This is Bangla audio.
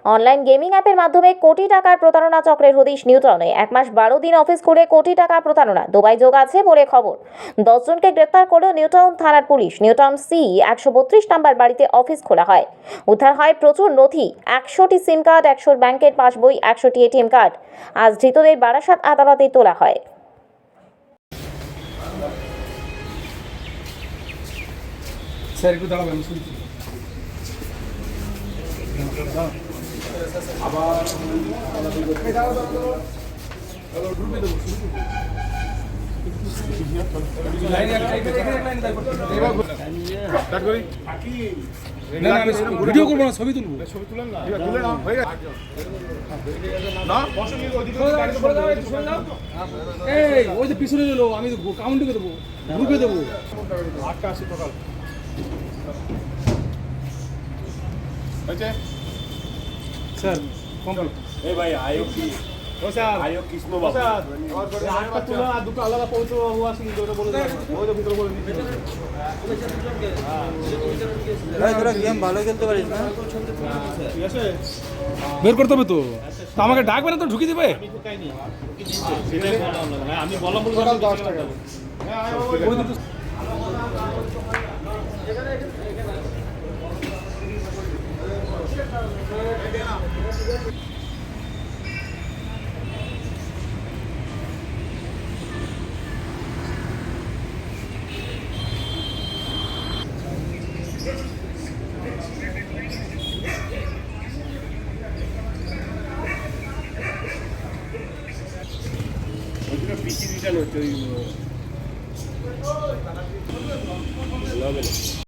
অনলাইন গেমিং অ্যাপের মাধ্যমে কোটি টাকার প্রতারণা চক্রের হদিশ নিউটাউনে। 1 মাস 12 দিন অফিস করে কোটি টাকা প্রতারণা। দুবাই যোগ আছে বলে খবর। 10 জনকে গ্রেপ্তার করল নিউটাউন থানার পুলিশ। নিউটাউন সি 132 নম্বর বাড়িতে অফিস খোলা হয়। উদ্ধার হয় প্রচুর নথি, 100টি সিম কার্ড, 100 ব্যাংকের পাসবই, 100টি এটিএম কার্ড। আজ ধৃতদের বারাসাত আদালতে তোলা হয়। স্যার একটু দাঁড়াবেন, আমি শুনছি। আবার ভিডিও করবো না, ছবি তুলবো। ছবি তুলেন না, তুলে না হয়ে গেছে না। এই ওই যে পিছনে এলো, আমি কাউন্টিংয়ে দেবো, গ্রুপে দেবো। 8:80 সকাল স্যার কমপ্লিট। এই ভাই আয়ো কি ও স্যার আয়ো কৃষ্ণ বাবু স্যার আটটা তুলা আর দুটো আলাদা পৌঁছে হওয়া আছে কিন্তু ওটা বলে দেন ওই তো ভিতরে বলে দিতে ভাই তোরা গেম ভালো খেলতে পারিস না? ঠিক আছে, বের করতে হবে তো। তা আমাকে ডাকবে না তো ঢুকিয়ে দিবে। আমি ঢুকাইনি, সেটাই বললাম। আমি বলা বলবো 10 টাকা। পিসি রিটার্ন হচ্ছে ওই